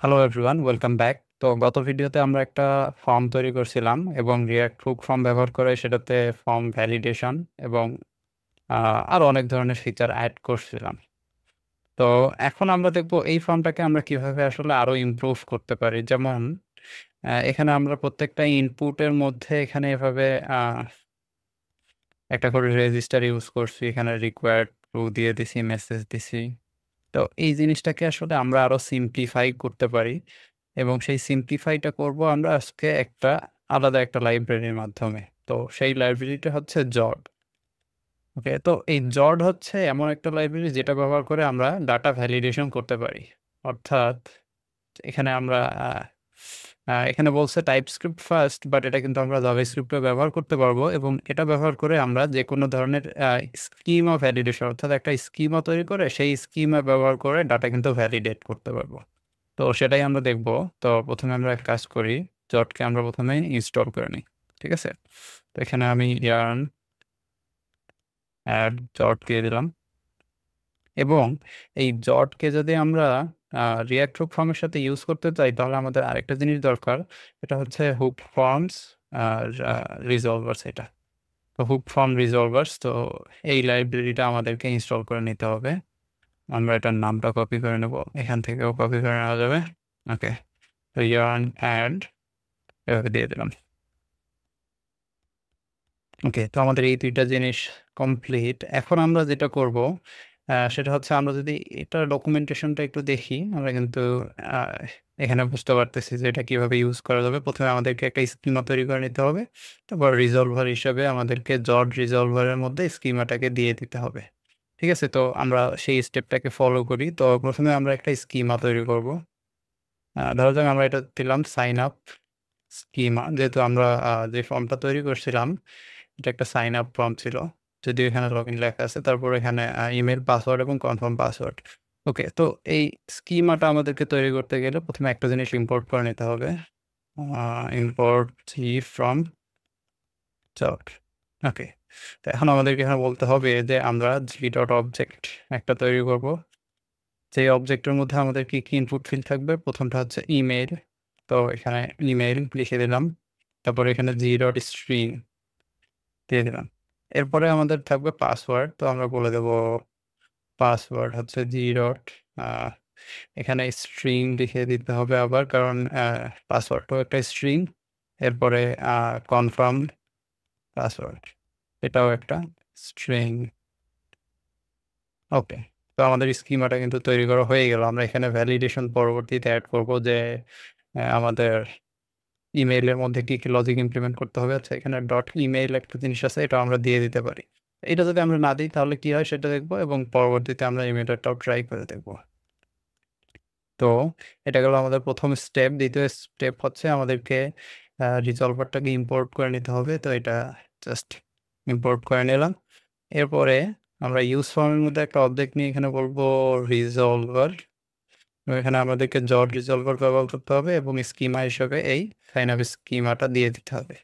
Hello everyone, welcome back. তো গত ভিডিওতে আমরা একটা ফর্ম তৈরি করছিলাম এবং রিয়াক্ট হুক ফর্ম ব্যবহার করে সেটাতে ফর্ম ভ্যালিডেশন এবং আরও অনেক ধরনের ফিচার অ্যাড করছিলাম। তো এখন আমরা দেখব এই ফর্মটাকে আমরা কিভাবে আসলে আরও ইমপ্রুভ করতে পারি। যেমন এখানে আমরা প্রত্যেকটা ইনপুটের মধ্যে এখানে এভাবে একটা করে রেজিস্টার ইউজ করছি। এখানে রিকোয়ার্ড ট্রু দিয়ে দিছি, মেসেজ দিছি। তো এই জিনিসটাকে আসলে আমরা আরো সিম্পলিফাই করতে পারি এবং সেই সিম্পলিফাইটা করব আমরা আজকে একটা আলাদা একটা লাইব্রেরির মাধ্যমে। তো সেই লাইব্রেরিটা হচ্ছে জড। ওকে? তো এই জড হচ্ছে এমন একটা লাইব্রেরি যেটা ব্যবহার করে আমরা ডাটা ভ্যালিডেশন করতে পারি। অর্থাৎ এখানে আমরা এখানে বলছে টাইপস্ক্রিপ্ট ফার্স্ট, বাট এটা কিন্তু আমরা জাভাস্ক্রিপ্টও ব্যবহার করতে পারবো এবং এটা ব্যবহার করে আমরা যেকোনো ধরনের স্কিমা ভ্যালিডেশন অর্থাৎ একটা স্কিমা তৈরি করে সেই স্কিমা ব্যবহার করে ডাটা কিন্তু ভ্যালিডেট করতে পারবো। তো সেটাই আমরা দেখব। তো ১ম এ আমরা এক কাজ করি, জটকে আমরা ১ম এ ইনস্টল করে নিই। ঠিক আছে? তো এখানে আমি yarn add jot দিয়ে দিলাম এবং এই জটকে যদি আমরা React Hook ফর্মের সাথে ইউজ করতে চাই তাহলে আমাদের আরেকটা জিনিস দরকার। এটা হচ্ছে hook forms আর resolvers এটা। তো hook form resolvers তো এই লাইব্রেরিটা আমাদেরকে ইনস্টল করে নিতে হবে। আমরা এটার নামটা কপি করে নেব। এখান থেকেও কপি করে নেওয়া যাবে। ওকে। তো yarn add এভাবে দিয়ে দিলাম। ওকে, তো আমাদের এই ২ টা জিনিস কমপ্লিট। এখন আমরা যেটা করব সেটা হচ্ছে আমরা যদি এটার ডকুমেন্টেশনটা একটু দেখি, আমরা কিন্তু আ এখানে বুঝতে পারতেছি যে এটা কিভাবে ইউজ করা যাবে। ১ম এ আমাদেরকে একটা স্কিমা তৈরি করে নিতে হবে। তারপর রিজলভার হিসাবে আমাদেরকে জড রিজলভারের মধ্যে স্কিমাটাকে দিয়ে দিতে হবে। ঠিক আছে? তো আমরা সেই স্টেপটাকে ফলো করি। তো ১ম এ আমরা একটা স্কিমা তৈরি করব। ধরা যাক আমরা এটা দিলাম সাইন আপ স্কিমা। যেহেতু আমরা যে ফর্মটা তৈরি করছিলাম এটা একটা সাইন আপ ফর্ম ছিল। যদিও এখানে লগইন লেখা আছে। তারপর এখানে ইমেইল পাসওয়ার্ড এবং কনফার্ম পাসওয়ার্ড। ওকে, তো এই স্কিমাটা আমাদেরকে তৈরি করতে গেলে ১ম এ একটা জিনিস ইম্পোর্ট করে নিতে হবে। ইম্পোর্ট জি ফ্রম জট। ওকে। তো এখন আমাদেরকে এখানে বলতে হবে যে আমরা g.object একটা তৈরি করব। যে অবজেক্টের মধ্যে আমাদের কি ইনপুট ফিল্ড থাকবে? ১ম টা হচ্ছে ইমেইল। তো এখানে ইমেইল লিখে দিলাম। তারপরে এখানে g.string দিয়ে দিলাম। এরপরে আমাদের থাকবে পাসওয়ার্ড। তো আমরা বলে দেব পাসওয়ার্ড হচ্ছে g ডট আ এখানে স্ট্রিং লিখে দিতে হবে আবার কারণ পাসওয়ার্ডটাও একটা স্ট্রিং। এরপরে আ কনফার্ম পাসওয়ার্ড এটাও একটা স্ট্রিং। ওকে। তো আমাদের স্কিমাটা কিন্তু তৈরি করা হয়ে গেল। আমরা এখানে ভ্যালিডেশন পরবর্তীতে এড করব যে আমাদের ইমেইলের মধ্যে কি লজিক ইমপ্লিমেন্ট করতে হবে। আচ্ছা এখানে ডট ইমেইল একটা জিনিস আছে এটাও আমরা দিয়ে দিতে পারি। এটা যদি আমরা না দিই তাহলে কি হয় সেটা দেখব এবং পরবর্তীতে আমরা এই মেথডটাও ট্রাই করে দেখব। তো এটা গেল আমাদের ১ম স্টেপ। ২য় স্টেপ হচ্ছে আমাদেরকে রিজলভারটাকে ইম্পোর্ট করে নিতে হবে। তো এটা জাস্ট ইম্পোর্ট করে নিলাম। এরপরে আমরা ইউজ ফর্মের মধ্যে একটা অবজেক্ট নিয়ে এখানে বলব রিজলভার। এখানে আমাদেরকে জট রিজলভার ব্যবহার করতে হবে এবং স্কিমা হিসেবে এই সাইন আপ স্কিমাটা দিয়ে দিতে হবে।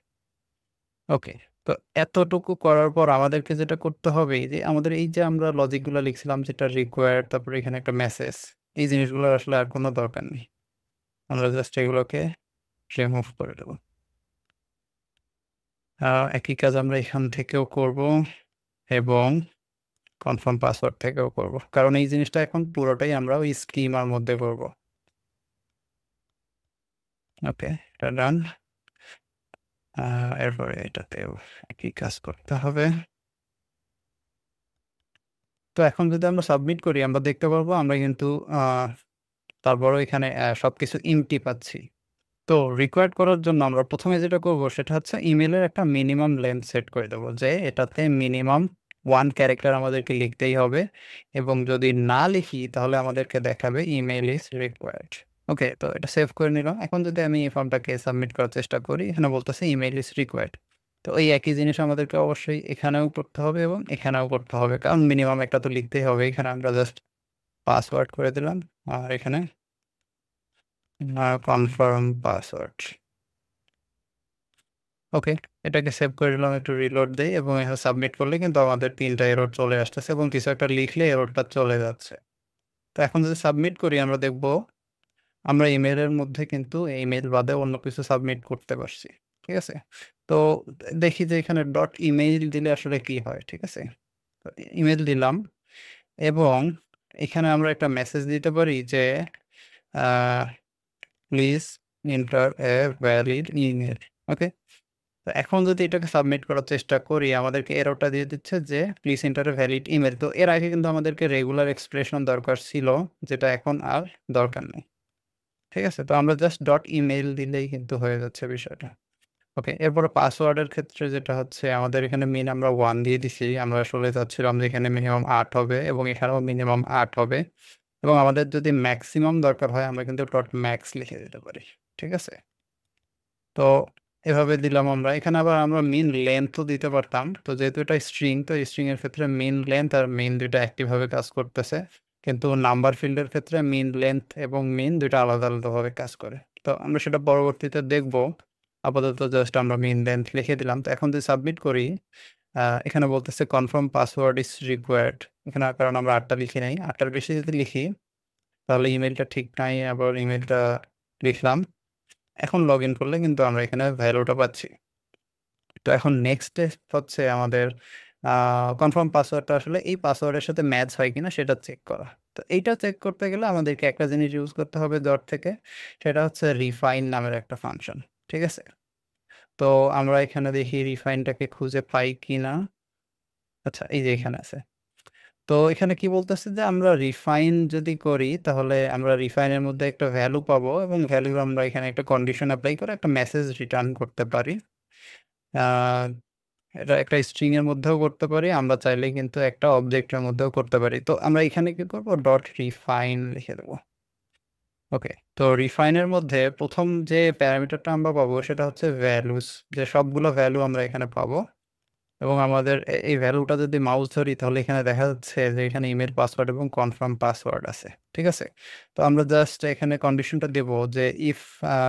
ওকে। তো এতটুকু করার পর আমাদেরকে যেটা করতে হবে যে আমাদের এই যে আমরা লজিক গুলা লিখছিলাম যেটা রিকোয়ার্ড তারপরে এখানে একটা মেসেজ এই জিনিসগুলোর আসলে আর কোনো দরকার নেই। আমরা জাস্ট এগুলোকে রিমুভ করে দেব। একই কাজ আমরা এখান থেকেও করব এবং কনফার্ম পাসওয়ার্ড থেকেও করব। কারণ এই জিনিসটা এখন পুরোটাই আমরা ওই স্কিমার মধ্যে করব। ওকে, এটা ডান। এরপরে এটাতেও একই কাজ করতে হবে। তো এখন যদি আমরা সাবমিট করি আমরা দেখতে পারবো আমরা কিন্তু আ তারপরেও এখানে সবকিছু এম্পটি পাচ্ছি। তো রিকোয়ার্ড করার জন্য আমরা ১ম এ যেটা করব সেটা হচ্ছে ইমেইলের একটা মিনিমাম লেংথ সেট করে দেব যে এটাতে মিনিমাম 1 ক্যারেক্টার আমাদেরকে লিখতেই হবে এবং যদি না লিখি তাহলে আমাদেরকে দেখাবে ইমেইল ইস রিকোয়ার্ড। ওকে, তো এটা সেভ করে নিলাম। এখন যদি আমি এই ফর্মটাকে সাবমিট করার চেষ্টা করি এখানে বলতেছে ইমেইল ইস রিকোয়ার্ড। তো এই একই জিনিস আমাদেরকে অবশ্যই এখানেও করতে হবে এবং এখানেও করতে হবে। কারণ মিনিমাম একটা তো লিখতেই হবে। এখানে আমরা জাস্ট পাসওয়ার্ড করে দিলাম। আর এখানে কনফার্ম পাসওয়ার্ড। ওকে, এটাকে সেভ করে দিলাম। একটু রিলোড দেই এবং এখানে সাবমিট করলে কিন্তু আমাদের ৩ টা এরর চলে আসতেছে এবং কিছু একটা লিখলে এররটা চলে যাচ্ছে। তো এখন যদি সাবমিট করি আমরা দেখব আমরা ইমেইলের মধ্যে কিন্তু ইমেইল বাদে অন্য কিছু সাবমিট করতে পারছি। ঠিক আছে? তো দেখি যে এখানে ডট ইমেইল দিলে আসলে কি হয়। ঠিক আছে? তো ইমেইল দিলাম এবং এখানে আমরা একটা মেসেজ দিতে পারি যে a please enter a valid email. Okay? তো এখন যদি এটাকে সাবমিট করার চেষ্টা করি, আমাদেরকে এররটা দিয়ে দিচ্ছে যে please enter a valid email. তো এর আগে কিন্তু আমাদেরকে রেগুলার এক্সপ্রেশন দরকার ছিল, যেটা এখন আর দরকার নেই। ঠিক আছে? তো আমরা জাস্ট ডট ইমেইল দিলেই কিন্তু হয়ে যাচ্ছে বিষয়টা। ওকে, এরপরে পাসওয়ার্ডের ক্ষেত্রে যেটা হচ্ছে আমাদের এখানে মিন আমরা 1 দিয়ে দিছি। আমরা আসলে চাচ্ছিলাম যে এখানে মিনিমাম 8 হবে এবং এখানেও মিনিমাম 8 হবে এবং আমাদের যদি ম্যাক্সিমাম দরকার হয় আমরা কিন্তু ডট ম্যাক্স লিখে দিতে পারি। ঠিক আছে? তো এভাবে দিলাম আমরা। এখানে আবার আমরা মিন লেংথ ও দিতে পারতাম। তো যেহেতু এটা স্ট্রিং, তো স্ট্রিং এর ক্ষেত্রে মিন লেংথ আর মিন ২ টা একইভাবে কাজ করতেছে। কিন্তু নাম্বার ফিল্ডের ক্ষেত্রে মিন লেংথ এবং মিন ২ টা আলাদা, আলাদাভাবে কাজ করে। তো আমরা সেটা পরবর্তীতে দেখব। আপাতত জাস্ট আমরা মিন লেংথ লিখে দিলাম। তো এখন যদি সাবমিট করি, এখানে বলতেছে কনফার্ম পাসওয়ার্ড ইস রিকোয়ার্ড। এখানে কারণ আমরা ৮ টা লিখি নাই। ৮ টার বেশি যদি লিখি তাহলে ইমেইলটা ঠিক নাই। আবার ইমেইলটা লিখলাম। এখন লগইন করলে কিন্তু আমরা এখানে ভ্যালুটা পাচ্ছি। তো এখন নেক্সট স্টেপ হচ্ছে আমাদের আ কনফার্ম পাসওয়ার্ডটা আসলে এই পাসওয়ার্ডের সাথে ম্যাচ হয় কিনা সেটা চেক করা। তো এইটা চেক করতে গেলে আমাদেরকে একটা জিনিস ইউজ করতে হবে ডট থেকে। সেটা হচ্ছে রিফাইন নামের একটা ফাংশন। ঠিক আছে? তো আমরা এখানে দেখি রিফাইনটাকে খুঁজে পাই কিনা। আচ্ছা, এই যে এখানে আছে। তো এখানে কি বলতেছে যে আমরা রিফাইন যদি করি তাহলে আমরা রিফাইনের মধ্যে একটা ভ্যালু পাবো এবং ভ্যালু আমরা এখানে একটা কন্ডিশন এপ্লাই করে একটা মেসেজ রিটার্ন করতে পারি। আ এটা একটা স্ট্রিং এর মধ্যেও করতে পারি। আমরা চাইলে কিন্তু একটা অবজেক্টের মধ্যেও করতে পারি। তো আমরা এখানে কি করব? ডট রিফাইন লিখে দেব। ওকে। তো রিফাইন এর মধ্যে ১ম যে প্যারামিটারটা আমরা পাবো সেটা হচ্ছে ভ্যালুস। যে সবগুলো ভ্যালু আমরা এখানে পাবো এবং আমাদের এই ভ্যালুটা যদি মাউস ধরি তাহলে এখানে দেখা যাচ্ছে যে এখানে ইমেইল পাসওয়ার্ড এবং কনফার্ম পাসওয়ার্ড আছে। ঠিক আছে? তো আমরা জাস্ট এখানে কন্ডিশনটা দেব যে if a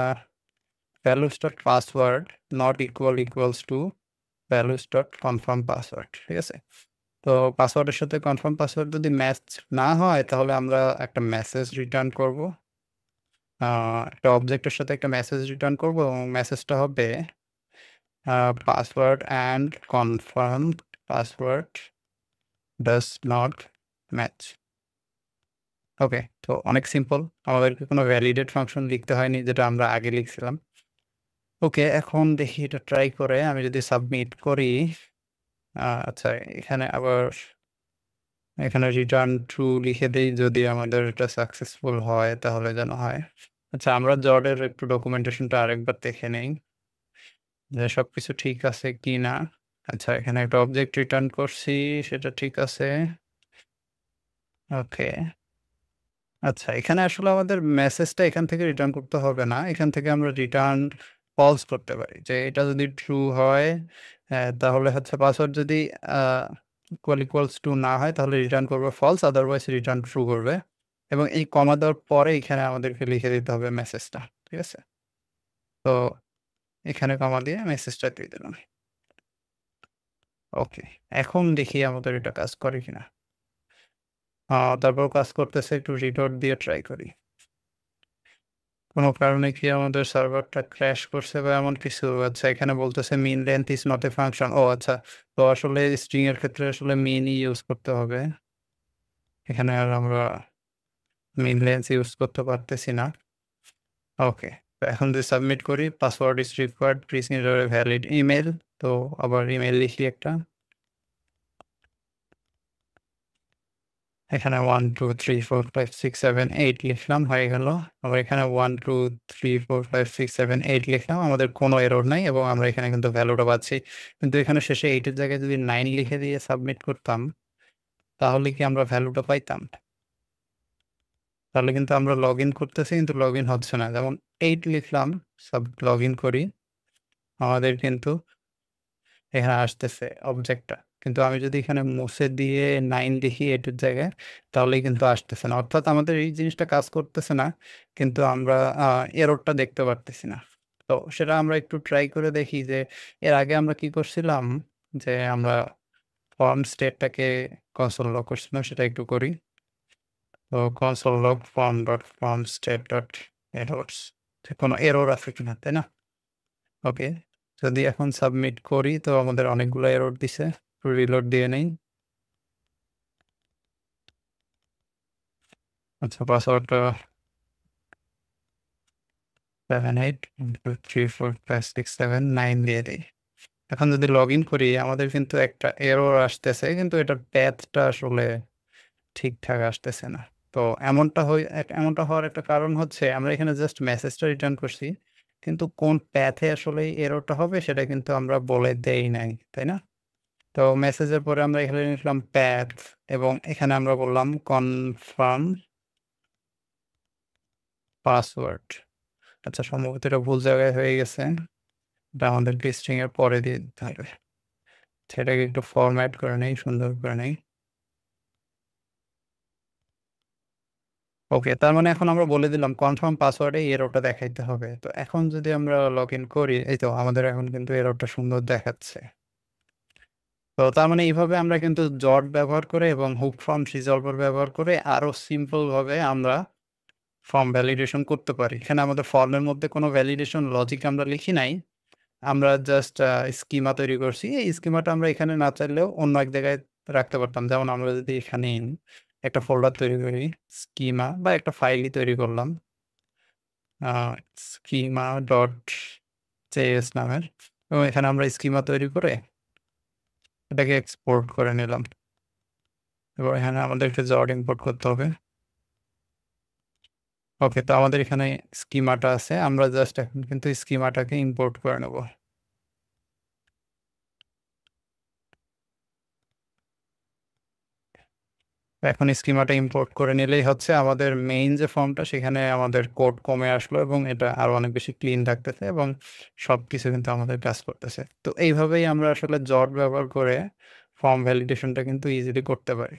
values dot password not equals to values dot confirm password. ঠিক আছে? তো পাসওয়ার্ডের সাথে কনফার্ম পাসওয়ার্ড যদি ম্যাচ না হয় তাহলে আমরা একটা মেসেজ রিটার্ন করব। আ একটা অবজেক্টের সাথে একটা মেসেজ রিটার্ন করব এবং মেসেজটা হবে password and confirm password does not match. Okay. তো অনেক সিম্পল। আমাদেরকে কোনো ভ্যালিডেট ফাংশন লিখতে হয়নি যেটা আমরা আগে লিখছিলাম। ওকে, এখন দেখি এটা ট্রাই করে আমি যদি সাবমিট করি, আচ্ছা, এখানে আবার এখানে রিটার্ন ট্রু লিখে দেই যদি আমাদের এটা সাকসেসফুল হয় তাহলে যেন হয়। আচ্ছা, আমরা জটের একটু ডকুমেন্টেশনটা আরেকবার দেখে নেই যে সবকিছু ঠিক আছে কিনা। আচ্ছা, এখানে একটা অবজেক্ট রিটার্ন করছি, সেটা ঠিক আছে। ওকে। আচ্ছা, এখানে আসলে আমাদের মেসেজটা এখান থেকে রিটার্ন করতে হবে না। এখান থেকে আমরা রিটার্ন ফলস করতে পারি। যে এটা যদি ট্রু হয়, তাহলে হচ্ছে পাসওয়ার্ড যদি আ ইকুয়ালস টু না হয় তাহলে রিটার্ন করবে ফলস, আদারওয়াইজ রিটার্ন ট্রু করবে। এবং এই কমা দেওয়ার পরে এখানে আমাদেরকে লিখে দিতে হবে মেসেজটা। ঠিক আছে? তো এখানে কমা দিয়ে মেসেজটা দিয়ে দিলাম। ওকে। এখন দেখি আমাদের এটা কাজ করে কিনা। তারপর কাজ করতেছে, একটু রিলোড দিয়ে ট্রাই করি। কোনো কারণে কি আমাদের সার্ভারটা ক্র্যাশ করছে বা এমন কিছু? আচ্ছা, এখানে বলতেছে min length is not a function. ও আচ্ছা। তো আসলে স্ট্রিং এর ক্ষেত্রে আসলে মিনই ইউজ করতে হবে। এখানে আর আমরা মিন লেংথ ইউজ করতে পারতেছি না। ওকে। তো এখন যদি সাবমিট করি, password is required, please enter a valid email. তো আবার ইমেইল লিখি একটা। এখানে 1, 2, 3, 4, 5, 6, 7, 8 লিখলাম, হয়ে গেল। আবার এখানে 1, 2, 3, 4, 5, 6, 7, 8 লিখলাম। আমাদের কোনো এরর নাই এবং আমরা এখানে কিন্তু ভ্যালুটা পাচ্ছি। কিন্তু এখানে শেষে 8 এর জায়গায় যদি 9 লিখে দিয়ে সাবমিট করতাম, তাহলে কি আমরা ভ্যালুটা পাইতাম? তাহলে কিন্তু আমরা লগইন করতেছি কিন্তু লগইন হচ্ছে না। যেমন 8 লিখলাম, লগইন করি। আমাদের কিন্তু এখানে আসতেছে অবজেক্টটা। কিন্তু আমি যদি এখানে মুছে দিয়ে 9 লিখি 8 এর জায়গায়, তাহলেই কিন্তু আসতেছে না। অর্থাৎ আমাদের এই জিনিসটা কাজ করতেছে না। কিন্তু আমরা এররটা দেখতে পারতেছি না। তো সেটা আমরা একটু ট্রাই করে দেখি যে এর আগে আমরা কি করছিলাম, যে আমরা ফর্ম স্টেটটাকে কনসোল লগ করছিলাম, সেটা একটু করি। তো console log form dot form state dot errors, কোনো এরর আছে কিনা, তাই না? ওকে, যদি এখন সাবমিট করি তো আমাদের অনেকগুলো এরর দিছে। রিলোড দিয়ে নেই। আচ্ছা, পাসওয়ার্ডটা 7812345679 দিয়ে দিই। এখন যদি লগ ইন করি আমাদের কিন্তু একটা এরর আসতেছে, কিন্তু এটার প্যাথটা আসলে ঠিকঠাক আসতেছে না। তো এমনটা হওয়ার একটা কারণ হচ্ছে আমরা এখানে জাস্ট মেসেজটা রিটার্ন করছি। কিন্তু কোন প্যাথে আসলে এই এররটা হবে সেটা কিন্তু আমরা বলে দেই নাই, তাই না? তো মেসেজের পরে আমরা এখানে লিখলাম প্যাথ এবং এখানে আমরা বললাম কনফার্ম পাসওয়ার্ড। আচ্ছা, সম্ভবত এটা ভুল জায়গায় হয়ে গেছে। এটা আমাদেরকে স্ট্রিং এর পরে দিয়ে দিতে হবে। সেটাকে একটু ফরম্যাট করে নেই, সুন্দর করে নেই। ওকে, তার মানে এখন আমরা বলে দিলাম কনফার্ম পাসওয়ার্ডে এই এররটা দেখাইতে হবে। তো এখন যদি আমরা লগ ইন করি, এই তো আমাদের এখন কিন্তু এররটা সুন্দর দেখাচ্ছে। তো তার মানে এইভাবে আমরা কিন্তু জট ব্যবহার করে এবং হুক ফর্ম রিজলভার ব্যবহার করে আরো সিম্পল ভাবে আমরা ফর্ম ভ্যালিডেশন করতে পারি। এখানে আমাদের ফর্মের মধ্যে কোনো ভ্যালিডেশন লজিক আমরা লিখি নাই। আমরা জাস্ট স্কিমা তৈরি করছি। এই স্কিমাটা আমরা এখানে না চাইলেও অন্য এক জায়গায় রাখতে পারতাম। যেমন আমরা যদি এখানে একটা ফোল্ডার তৈরি করি, স্কিমা বা একটা ফাইলই তৈরি করলাম। স্কিমা ডট জেএস নামের, এবং এখানে আমরা স্কিমা তৈরি করে এটাকে এক্সপোর্ট করে নিলাম। এবার এখানে আমাদেরকে জট ইম্পোর্ট করতে হবে। ওকে, তো আমাদের এখানে স্কিমাটা আছে। আমরা জাস্ট এখন কিন্তু স্কিমাটাকে ইম্পোর্ট করে নেব। এখন স্কিমাটা ইম্পোর্ট করে নিলেই হচ্ছে আমাদের মেইন যে ফর্মটা সেখানে আমাদের কোড কমে আসলো এবং এটা আরো অনেক বেশি ক্লিন থাকতেছে এবং সবকিছু কিন্তু আমাদের কাজ করতেছে। তো এইভাবেই আমরা আসলে জট ব্যবহার করে ফর্ম ভ্যালিডেশনটা কিন্তু ইজিলি করতে পারি।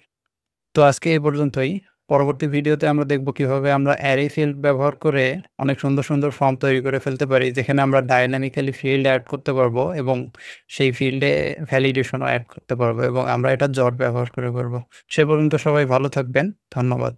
তো আজকে এই পর্যন্তই। পরবর্তী ভিডিওতে আমরা দেখব কিভাবে আমরা অ্যারে ফিল্ড ব্যবহার করে অনেক সুন্দর, সুন্দর ফর্ম তৈরি করে ফেলতে পারি। যেখানে আমরা ডায়নামিক্যালি ফিল্ড এড করতে পারবো এবং সেই ফিল্ডে ভ্যালিডেশনও এড করতে পারবো এবং আমরা এটা জট ব্যবহার করে করব। সে পর্যন্ত সবাই ভালো থাকবেন। ধন্যবাদ।